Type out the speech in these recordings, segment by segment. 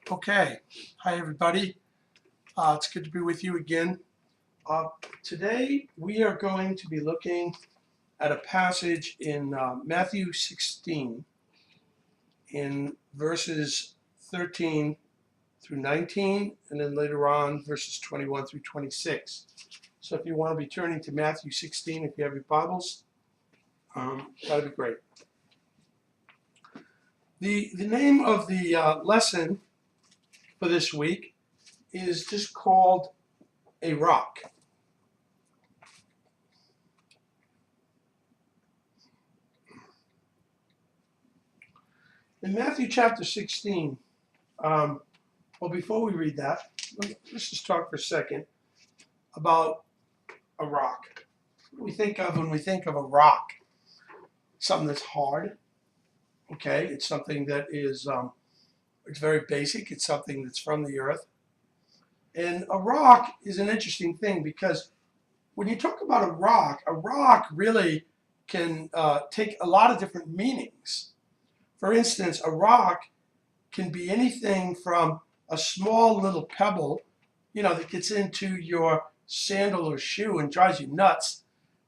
Okay, hi everybody. It's good to be with you again. Today we are going to be looking at a passage in Matthew 16 in verses 13 through 19, and then later on verses 21 through 26. So if you want to be turning to Matthew 16, if you have your Bibles, that'd be great. The name of the lesson for this week is just called a rock. In Matthew chapter 16, well, before we read that, let's just talk for a second about a rock. What do we think of when we think of a rock? Something that's hard, okay? It's something that is, it's very basic. It's something that's from the earth. And a rock is an interesting thing because when you talk about a rock really can take a lot of different meanings. For instance, a rock can be anything from a small little pebble, that gets into your sandal or shoe and drives you nuts.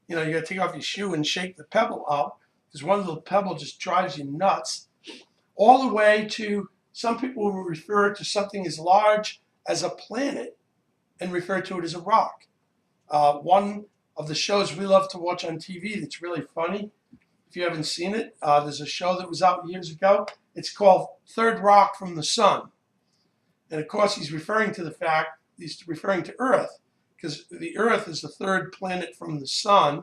You got to take off your shoe and shake the pebble up because one little pebble just drives you nuts. All the way to some people will refer to something as large as a planet and refer to it as a rock. One of the shows we love to watch on TV that's really funny, if you haven't seen it, there's a show that was out years ago. It's called Third Rock from the Sun. And of course, he's referring to Earth, because the Earth is the third planet from the sun.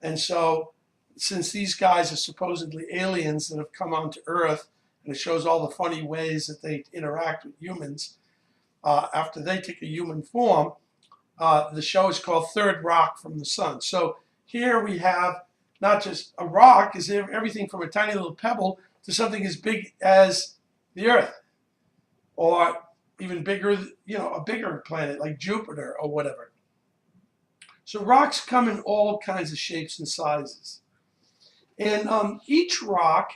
And so, since these guys are supposedly aliens that have come onto Earth, and it shows all the funny ways that they interact with humans after they take a human form, the show is called Third Rock from the Sun. So here we have not just a rock, is everything from a tiny little pebble to something as big as the Earth, or even bigger, a bigger planet like Jupiter or whatever. So rocks come in all kinds of shapes and sizes. And each rock,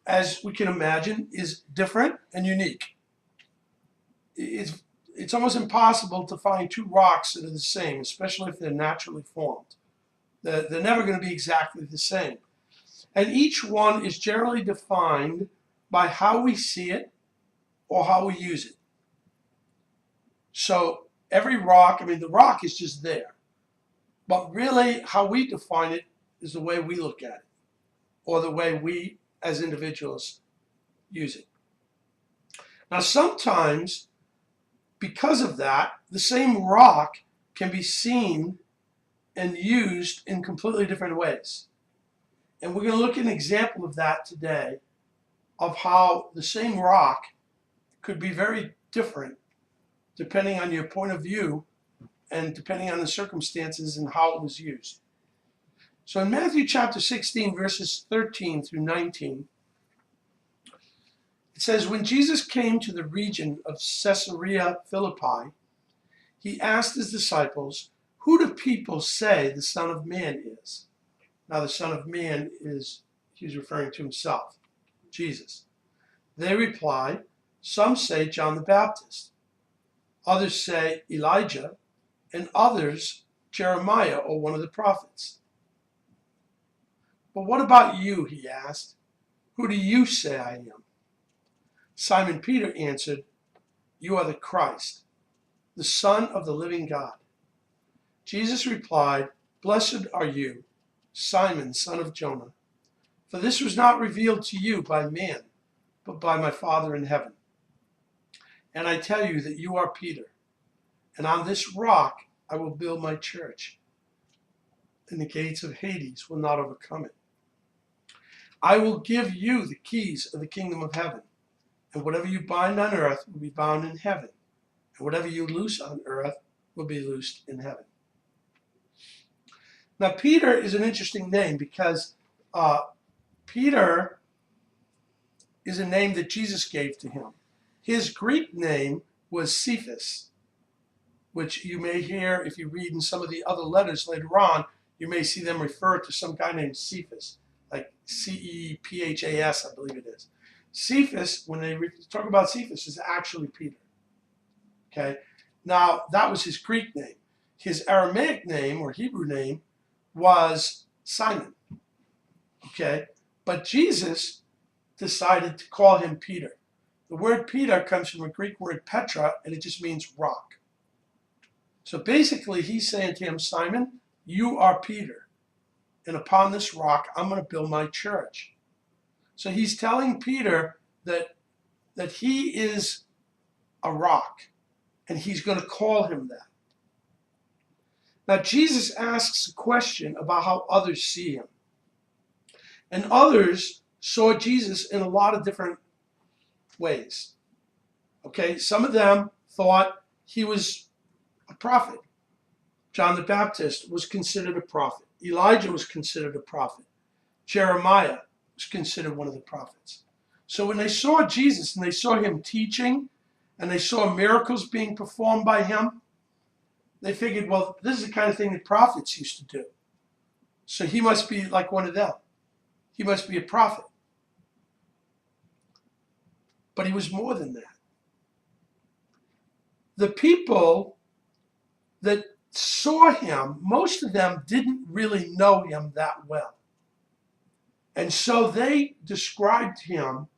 as we can imagine, is different and unique. It's almost impossible to find two rocks that are the same, especially if they're naturally formed. They're never going to be exactly the same. And each one is generally defined by how we see it or how we use it. So every rock, the rock is just there. But really, how we define it is the way we look at it, or the way we, as individuals, use it. Now, sometimes, because of that, the same rock can be seen and used in completely different ways. And we're going to look at an example of that today, of how the same rock could be very different depending on your point of view and depending on the circumstances and how it was used. So in Matthew chapter 16, verses 13 through 19, it says, when Jesus came to the region of Caesarea Philippi, he asked his disciples, who do people say the Son of Man is? Now the Son of Man he's referring to himself, Jesus. They replied, some say John the Baptist, others say Elijah, and others Jeremiah or one of the prophets. But what about you, he asked. Who do you say I am? Simon Peter answered, you are the Christ, the Son of the living God. Jesus replied, blessed are you, Simon, son of Jonah, for this was not revealed to you by man, but by my Father in heaven. And I tell you that you are Peter, and on this rock I will build my church, and the gates of Hades will not overcome it. I will give you the keys of the kingdom of heaven, and whatever you bind on earth will be bound in heaven, and whatever you loose on earth will be loosed in heaven. Now, Peter is an interesting name because Peter is a name that Jesus gave to him. His Greek name was Cephas, which you may hear if you read in some of the other letters later on, you may see them refer to some guy named Cephas, like Cephas, I believe it is. Cephas, when they talk about Cephas, is actually Peter. Okay, now that was his Greek name. His Aramaic name or Hebrew name was Simon. Okay, but Jesus decided to call him Peter. The word Peter comes from a Greek word Petra, and it just means rock. So basically, he's saying to him, Simon, you are Peter, and upon this rock, I'm going to build my church. So he's telling Peter that he is a rock, and he's going to call him that. Now, Jesus asks a question about how others see him. And others saw Jesus in a lot of different ways. Okay, some of them thought he was a prophet. John the Baptist was considered a prophet. Elijah was considered a prophet. Jeremiah was considered one of the prophets. So when they saw Jesus and they saw him teaching and they saw miracles being performed by him, they figured, well, this is the kind of thing that prophets used to do. So he must be like one of them. He must be a prophet. But he was more than that. The people that saw him, most of them didn't really know him that well. And so they described him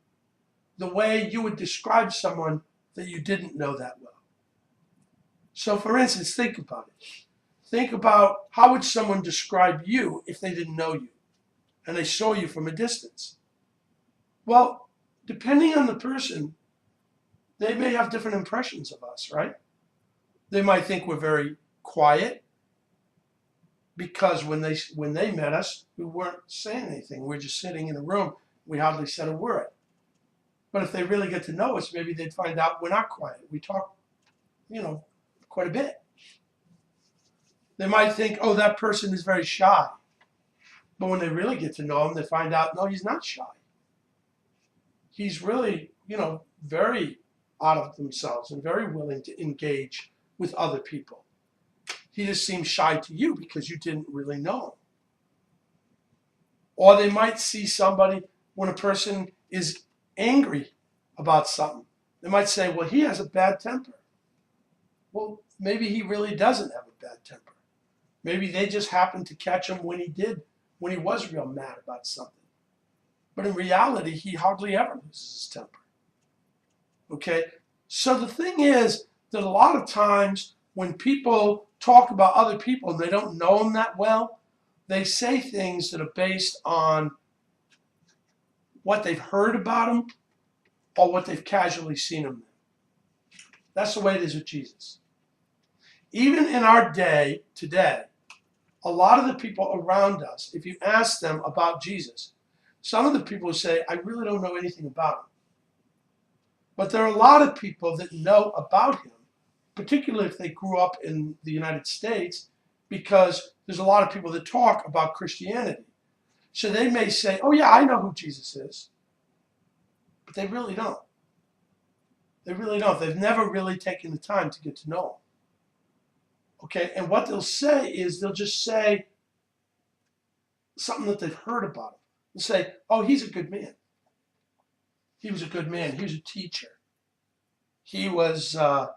the way you would describe someone that you didn't know that well. So for instance, think about it. Think about how would someone describe you if they didn't know you and they saw you from a distance? Well, depending on the person, they may have different impressions of us, right? They might think we're very quiet because when they met us, we weren't saying anything. We were just sitting in a room. We hardly said a word. But if they really get to know us, maybe they'd find out we're not quiet. We talk, quite a bit. They might think, oh, that person is very shy. But when they really get to know him, they find out, no, he's not shy. He's really, very out of themselves and very willing to engage with other people. He just seems shy to you because you didn't really know him. Or they might see somebody when a person is angry about something. They might say, well, he has a bad temper. Well, maybe he really doesn't have a bad temper. Maybe they just happened to catch him when he was real mad about something. But in reality, he hardly ever loses his temper. Okay? So the thing is that a lot of times when people talk about other people and they don't know them that well, they say things that are based on what they've heard about them or what they've casually seen them in. That's the way it is with Jesus. Even in our day, today, a lot of the people around us, if you ask them about Jesus, some of the people say, I really don't know anything about him. But there are a lot of people that know about him, particularly if they grew up in the United States, because there's a lot of people that talk about Christianity. So they may say, oh yeah, I know who Jesus is. But they really don't. They really don't. They've never really taken the time to get to know him. Okay, and what they'll say is they'll just say something that they've heard about him. They'll say, oh, he's a good man. He was a good man. He was a teacher. He was a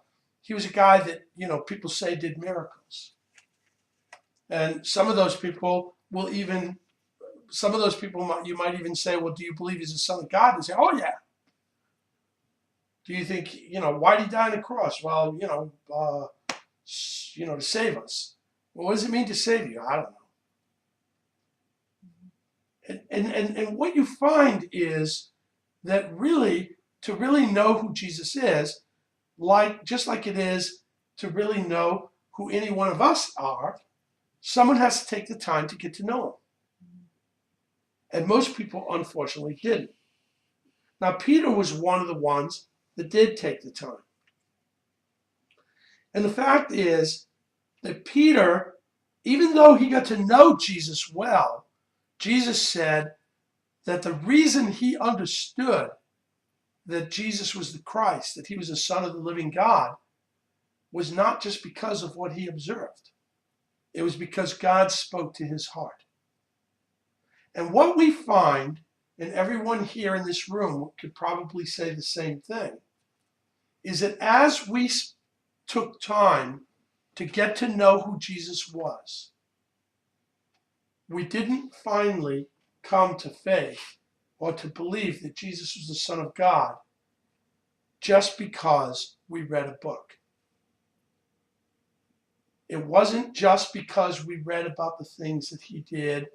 guy that, people say did miracles. And some of those people you might even say, well, do you believe he's the Son of God? They say, oh, yeah. Do you think, why did he die on the cross? Well, to save us. Well, what does it mean to save you? I don't know. And what you find is that really, to really know who Jesus is, just like it is to really know who any one of us are, someone has to take the time to get to know him. And most people, unfortunately, didn't. Now, Peter was one of the ones that did take the time. And the fact is that Peter, even though he got to know Jesus well, Jesus said that the reason he understood that Jesus was the Christ, that he was the Son of the living God, was not just because of what he observed. It was because God spoke to his heart. And what we find and everyone here in this room could probably say the same thing, is that as we took time to get to know who Jesus was, we didn't finally come to faith or to believe that Jesus was the Son of God just because we read a book. It wasn't just because we read about the things that he did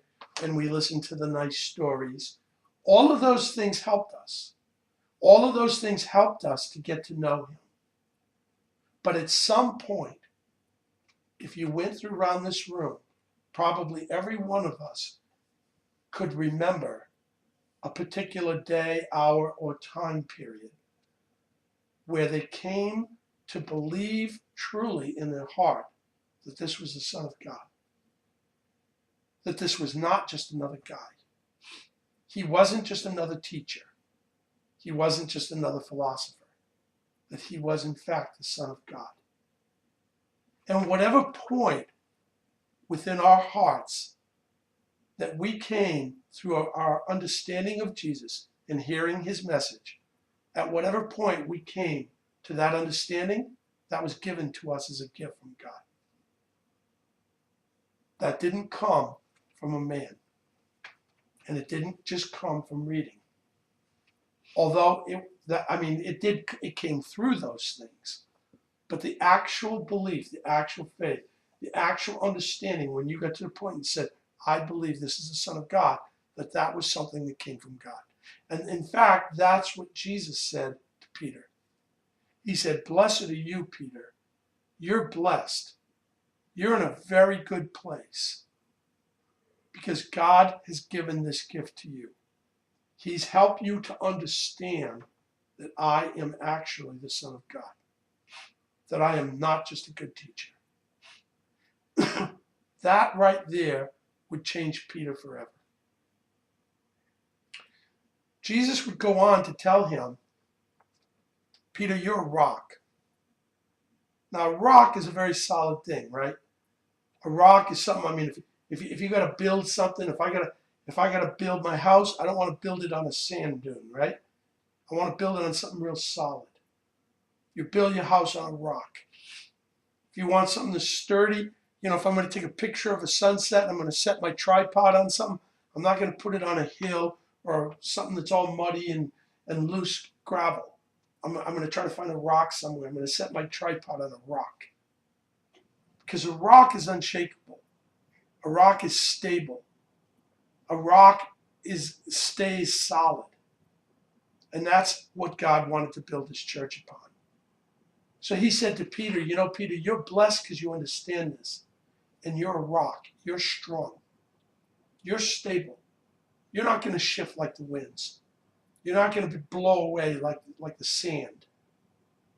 and we listened to the nice stories. All of those things helped us. All of those things helped us to get to know him. But at some point, if you went through around this room, probably every one of us could remember a particular day, hour, or time period where they came to believe truly in their heart that this was the Son of God, that this was not just another guy. He wasn't just another teacher. He wasn't just another philosopher, that he was in fact the Son of God. And whatever point within our hearts that we came through our understanding of Jesus and hearing his message, at whatever point we came to that understanding, that was given to us as a gift from God. That didn't come from a man. And it didn't just come from reading. Although it came through those things. But the actual belief, the actual faith, the actual understanding, when you got to the point and said, I believe this is the Son of God, that was something that came from God. And in fact, that's what Jesus said to Peter. He said, blessed are you, Peter. You're blessed. You're in a very good place because God has given this gift to you. He's helped you to understand that I am actually the Son of God, that I am not just a good teacher. That right there would change Peter forever. Jesus would go on to tell him, Peter, you're a rock. Now, a rock is a very solid thing, right? A rock is something, if you got to build something, if I got to build my house, I don't want to build it on a sand dune, right? I want to build it on something real solid. You build your house on a rock. If you want something that's sturdy, if I'm going to take a picture of a sunset and I'm going to set my tripod on something, I'm not going to put it on a hill or something that's all muddy and loose gravel. I'm going to try to find a rock somewhere. I'm going to set my tripod on a rock. Because a rock is unshakable. A rock is stable. A rock stays solid. And that's what God wanted to build his church upon. So he said to Peter, Peter, you're blessed because you understand this. And you're a rock. You're strong. You're stable. You're not going to shift like the winds. You're not going to blow away like the sand.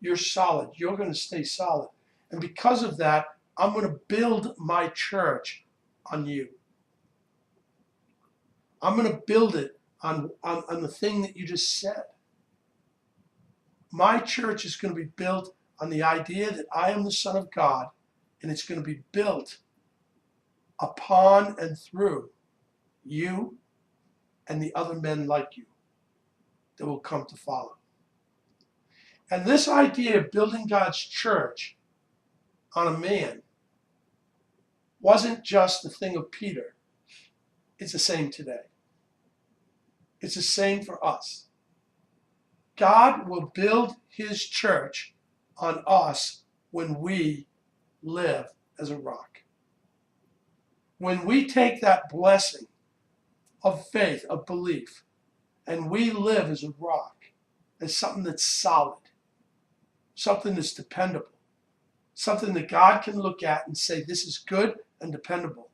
You're solid. You're going to stay solid. And because of that, I'm going to build my church on you. I'm going to build it on the thing that you just said. My church is going to be built on the idea that I am the Son of God, and it's going to be built upon and through you and the other men like you that will come to follow. And this idea of building God's church on a man wasn't just the thing of Peter. It's the same today. It's the same for us. God will build his church on us when we live as a rock. When we take that blessing of faith, of belief, and we live as a rock, as something that's solid, something that's dependable, something that God can look at and say, this is good and dependable.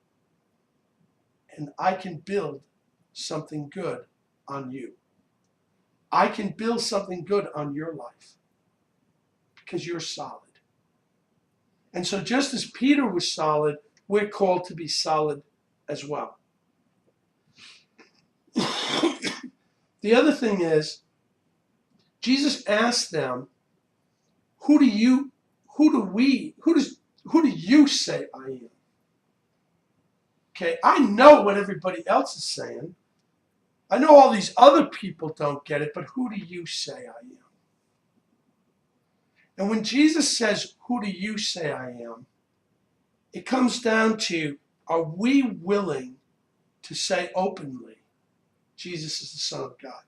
And I can build something good on you. I can build something good on your life because you're solid. And so just as Peter was solid, we're called to be solid as well. The other thing is, Jesus asked them, who do you say I am? Okay, I know what everybody else is saying. I know all these other people don't get it, but who do you say I am? And when Jesus says, who do you say I am? It comes down to, are we willing to say openly, Jesus is the Son of God?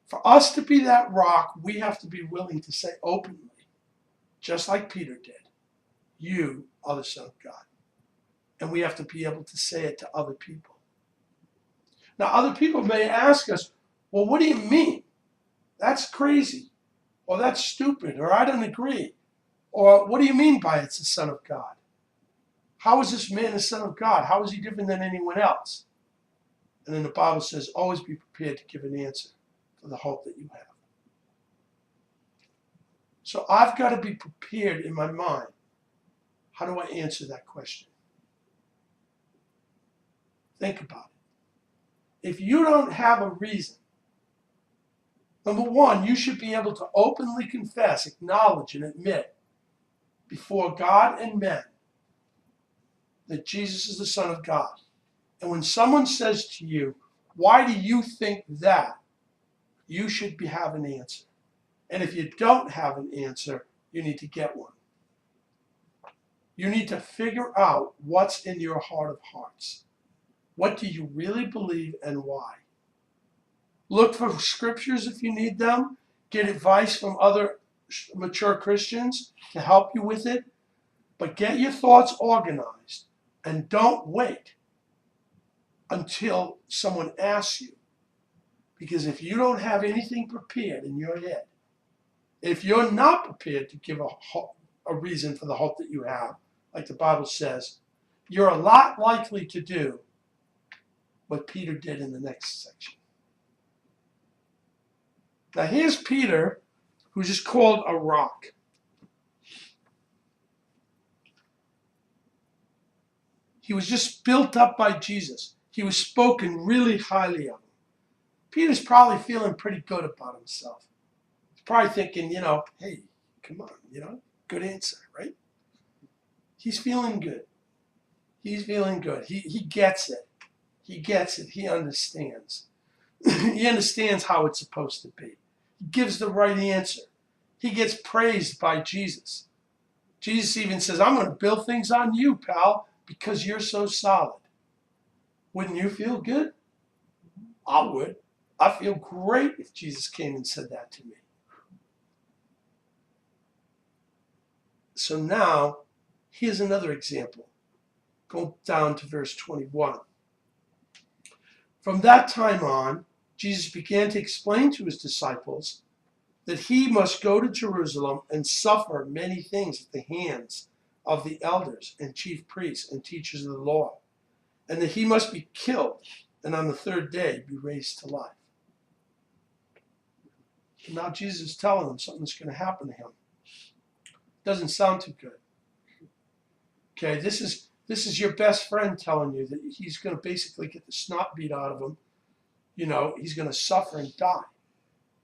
For us to be that rock, we have to be willing to say openly, just like Peter did, you are the Son of God. And we have to be able to say it to other people. Now, other people may ask us, well, what do you mean? That's crazy, or that's stupid, or I don't agree. Or what do you mean by it's the Son of God? How is this man the Son of God? How is he different than anyone else? And then the Bible says, always be prepared to give an answer for the hope that you have. So I've got to be prepared in my mind. How do I answer that question? Think about it. If you don't have a reason, number one, you should be able to openly confess, acknowledge, and admit before God and men that Jesus is the Son of God. And when someone says to you, why do you think that? You should have an answer. And if you don't have an answer, you need to get one. You need to figure out what's in your heart of hearts. What do you really believe and why? Look for scriptures if you need them. Get advice from other mature Christians to help you with it. But get your thoughts organized and don't wait until someone asks you. Because if you don't have anything prepared in your head, if you're not prepared to give a reason for the hope that you have, like the Bible says, you're a lot likely to do what Peter did in the next section. Now here's Peter, who's just called a rock. He was just built up by Jesus. He was spoken really highly of him. Peter's probably feeling pretty good about himself. He's probably thinking, hey, come on, good answer, right? He's feeling good. He's feeling good. He gets it. He gets it. He understands. He understands how it's supposed to be. He gives the right answer. He gets praised by Jesus. Jesus even says, I'm going to build things on you, pal, because you're so solid. Wouldn't you feel good? I would. I feel great if Jesus came and said that to me. So now, here's another example. Go down to verse 21. From that time on, Jesus began to explain to his disciples that he must go to Jerusalem and suffer many things at the hands of the elders and chief priests and teachers of the law, and that he must be killed and on the third day be raised to life. And now Jesus is telling them something that's going to happen to him. Doesn't sound too good. Okay, this is your best friend telling you that he's going to basically get the snot beat out of him. He's going to suffer and die.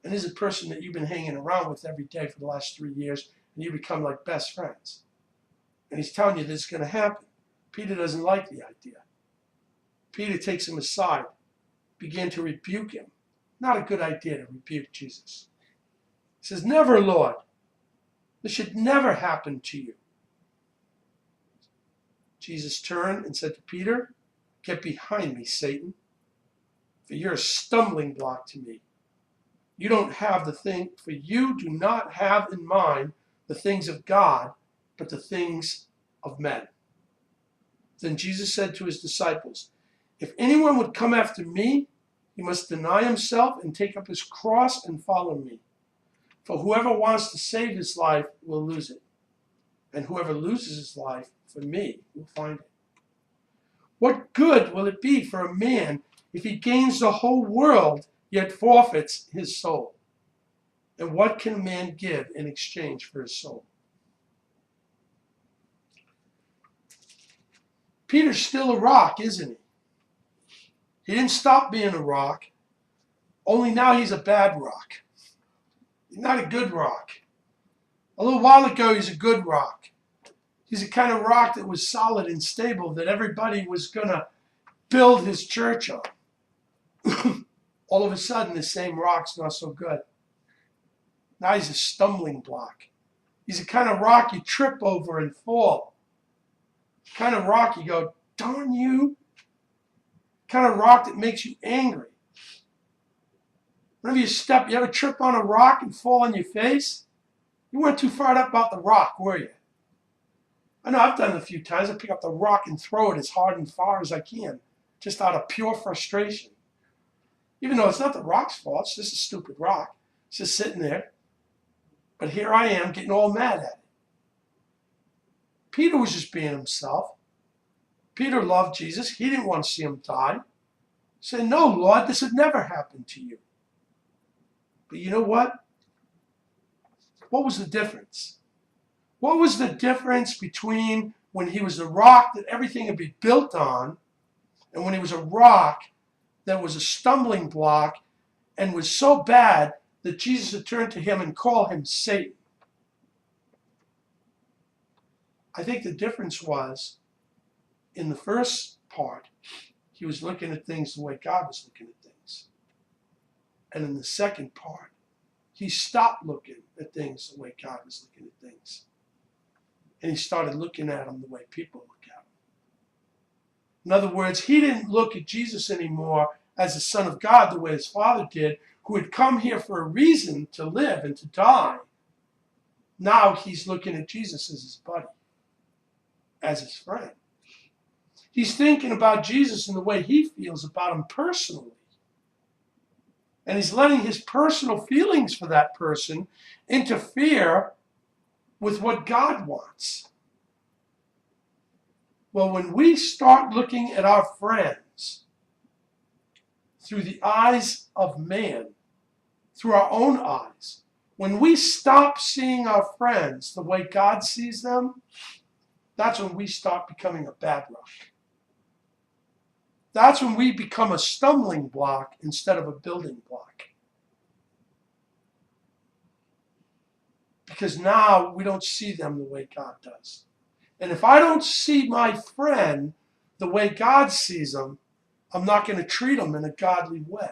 And this is a person that you've been hanging around with every day for the last 3 years, and you become like best friends. And he's telling you this is going to happen. Peter doesn't like the idea. Peter takes him aside, began to rebuke him. Not a good idea to rebuke Jesus. He says, never, Lord. This should never happen to you. Jesus turned and said to Peter, get behind me, Satan, for you're a stumbling block to me. You do not have in mind the things of God, but the things of men. Then Jesus said to his disciples, if anyone would come after me, he must deny himself and take up his cross and follow me. For whoever wants to save his life will lose it, and whoever loses his life for me will find it. What good will it be for a man if he gains the whole world yet forfeits his soul? And what can a man give in exchange for his soul? Peter's still a rock, isn't he? He didn't stop being a rock, only now he's a bad rock. He's not a good rock. A little while ago, he's a good rock. He's the kind of rock that was solid and stable, that everybody was going to build his church on. All of a sudden, the same rock's not so good. Now he's a stumbling block. He's the kind of rock you trip over and fall. The kind of rock you go, darn you. The kind of rock that makes you angry. Whenever you ever trip on a rock and fall on your face? You weren't too fired up about the rock, were you? I know I've done it a few times. I pick up the rock and throw it as hard and far as I can, just out of pure frustration. Even though it's not the rock's fault, it's just a stupid rock. It's just sitting there. But here I am getting all mad at it. Peter was just being himself. Peter loved Jesus. He didn't want to see him die. He said, no, Lord, this would never happen to you. But you know what? What was the difference? What was the difference between when he was a rock that everything would be built on and when he was a rock that was a stumbling block and was so bad that Jesus would turn to him and call him Satan? I think the difference was, in the first part, he was looking at things the way God was looking at things. And in the second part, he stopped looking at things the way God was looking at things. And he started looking at them the way people look at them. In other words, he didn't look at Jesus anymore as the Son of God the way his Father did, who had come here for a reason to live and to die. Now he's looking at Jesus as his buddy, as his friend. He's thinking about Jesus in the way he feels about him personally. And he's letting his personal feelings for that person interfere with what God wants. Well, when we start looking at our friends through the eyes of man, through our own eyes, when we stop seeing our friends the way God sees them, that's when we start becoming a bad rock. That's when we become a stumbling block instead of a building block. Because now we don't see them the way God does. And if I don't see my friend the way God sees them, I'm not going to treat them in a godly way.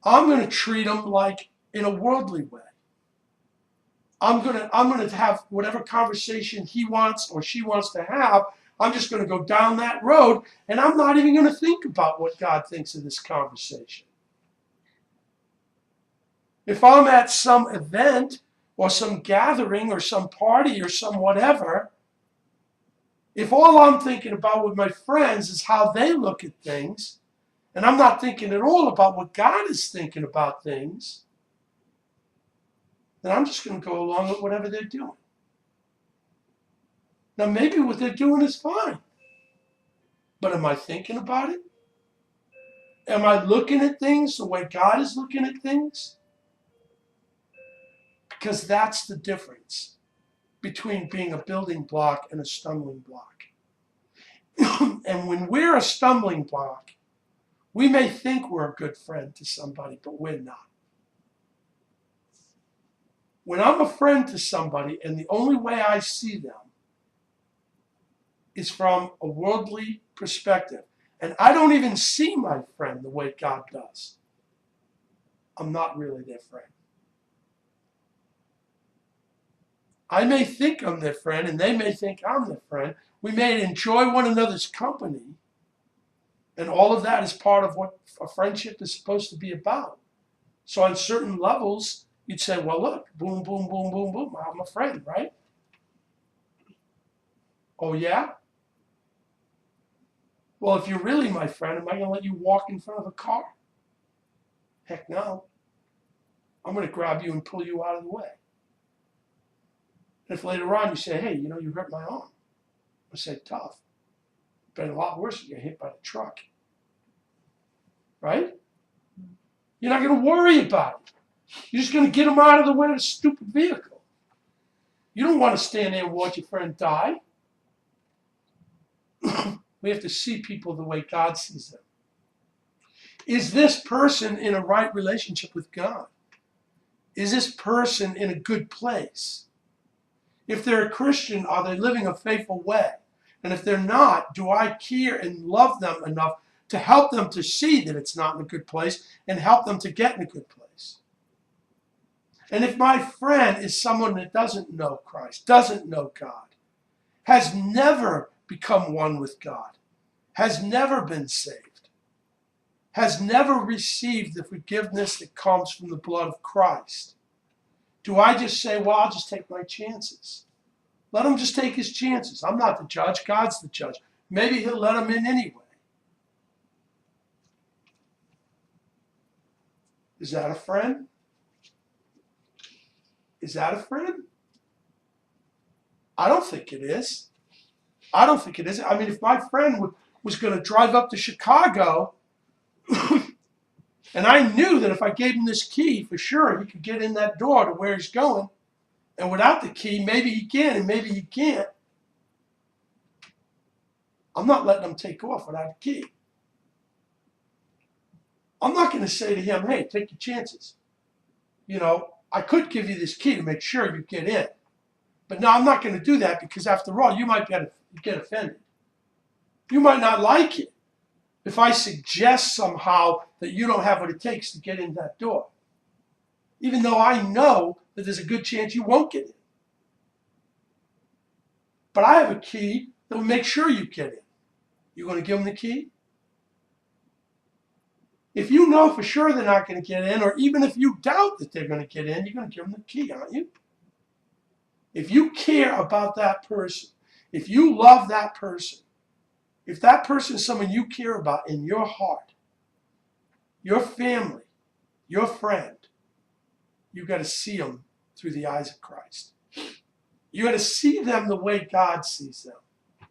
I'm going to treat them like in a worldly way. I'm going to have whatever conversation he wants or she wants to have. I'm just going to go down that road, and I'm not even going to think about what God thinks of this conversation. If I'm at some event or some gathering or some party or some whatever, if all I'm thinking about with my friends is how they look at things, and I'm not thinking at all about what God is thinking about things, then I'm just going to go along with whatever they're doing. Now, maybe what they're doing is fine. But am I thinking about it? Am I looking at things the way God is looking at things? Because that's the difference between being a building block and a stumbling block. And when we're a stumbling block, we may think we're a good friend to somebody, but we're not. When I'm a friend to somebody and the only way I see them is from a worldly perspective, and I don't even see my friend the way God does, I'm not really their friend. I may think I'm their friend, and they may think I'm their friend. We may enjoy one another's company, and all of that is part of what a friendship is supposed to be about. So on certain levels, you'd say, well, look, boom, boom, boom, boom, boom, I'm a friend, right? Oh, yeah? Well, if you're really my friend, am I going to let you walk in front of a car? Heck no. I'm going to grab you and pull you out of the way. And if later on you say, hey, you hurt my arm, I say, tough. Been a lot worse if you get hit by the truck. Right? You're not going to worry about it. You're just going to get them out of the way of the stupid vehicle. You don't want to stand there and watch your friend die. We have to see people the way God sees them. Is this person in a right relationship with God? Is this person in a good place? If they're a Christian, are they living a faithful way? And if they're not, do I care and love them enough to help them to see that it's not in a good place and help them to get in a good place? And if my friend is someone that doesn't know Christ, doesn't know God, has never become one with God, has never been saved, has never received the forgiveness that comes from the blood of Christ, do I just say, well, I'll just take my chances? Let him just take his chances. I'm not the judge. God's the judge. Maybe he'll let him in anyway. Is that a friend? Is that a friend? I don't think it is. I don't think it is. I mean, if my friend was going to drive up to Chicago and I knew that if I gave him this key, for sure he could get in that door to where he's going, and without the key, maybe he can and maybe he can't, I'm not letting him take off without a key. I'm not going to say to him, hey, take your chances. You know, I could give you this key to make sure you get in. But no, I'm not going to do that because after all, you might get offended. You might not like it if I suggest somehow that you don't have what it takes to get in that door. Even though I know that there's a good chance you won't get in. But I have a key that will make sure you get in. You going to give them the key? If you know for sure they're not going to get in, or even if you doubt that they're going to get in, you're going to give them the key, aren't you? If you care about that person, if you love that person, if that person is someone you care about in your heart, your family, your friend, you've got to see them through the eyes of Christ. You got to see them the way God sees them.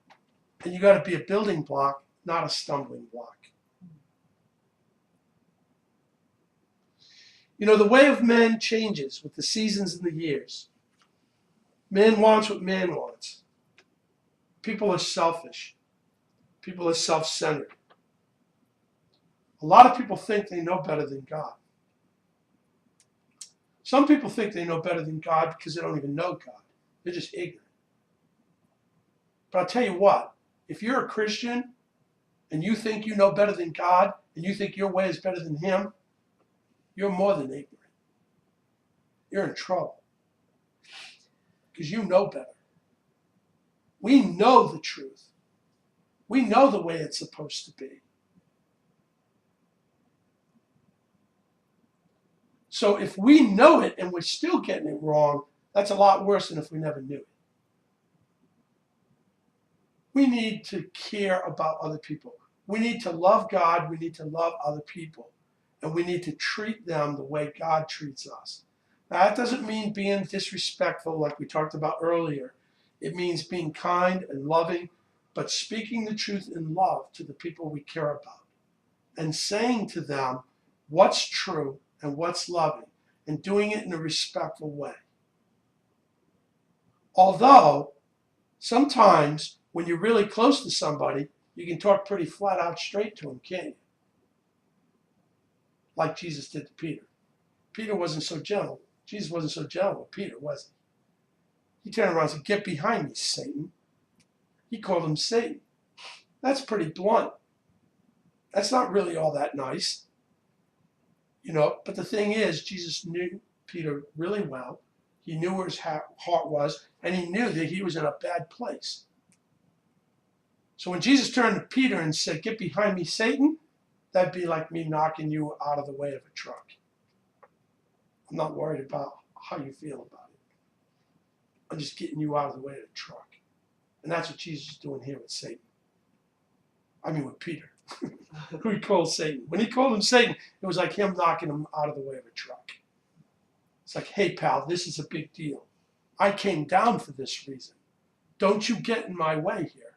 And you got to be a building block, not a stumbling block. You know, the way of men changes with the seasons and the years. Man wants what man wants. People are selfish. People are self-centered. A lot of people think they know better than God. Some people think they know better than God because they don't even know God. They're just ignorant. But I'll tell you what, if you're a Christian and you think you know better than God and you think your way is better than Him, you're more than ignorant. You're in trouble because you know better. We know the truth. We know the way it's supposed to be. So if we know it and we're still getting it wrong, that's a lot worse than if we never knew it. We need to care about other people. We need to love God. We need to love other people. And we need to treat them the way God treats us. Now, that doesn't mean being disrespectful like we talked about earlier. It means being kind and loving, but speaking the truth in love to the people we care about and saying to them what's true and what's loving and doing it in a respectful way. Although, sometimes when you're really close to somebody, you can talk pretty flat out straight to them, can't you? Like Jesus did to Peter. Peter wasn't so gentle. Jesus wasn't so gentle with Peter, was he? He turned around and said, "Get behind me, Satan." He called him Satan. That's pretty blunt. That's not really all that nice. You know, but the thing is, Jesus knew Peter really well. He knew where his heart was, and he knew that he was in a bad place. So when Jesus turned to Peter and said, "Get behind me, Satan," that'd be like me knocking you out of the way of a truck. I'm not worried about how you feel about it. I'm just getting you out of the way of the truck. And that's what Jesus is doing here with Satan. I mean with Peter, who he called Satan. When he called him Satan, it was like him knocking him out of the way of a truck. It's like, hey, pal, this is a big deal. I came down for this reason. Don't you get in my way here.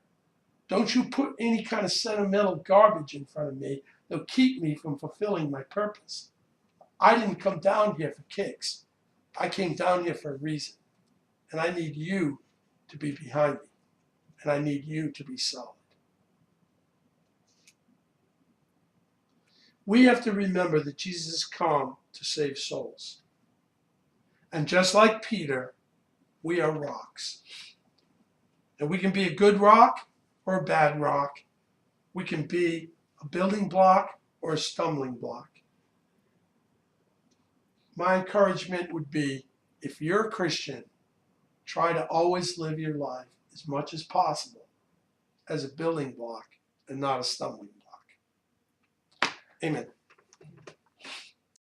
Don't you put any kind of sentimental garbage in front of me that'll keep me from fulfilling my purpose. I didn't come down here for kicks. I came down here for a reason. And I need you to be behind me. And I need you to be solid. We have to remember that Jesus has come to save souls. And just like Peter, we are rocks. And we can be a good rock, or a bad rock. We can be a building block or a stumbling block. My encouragement would be, if you're a Christian, try to always live your life as much as possible as a building block and not a stumbling block. Amen.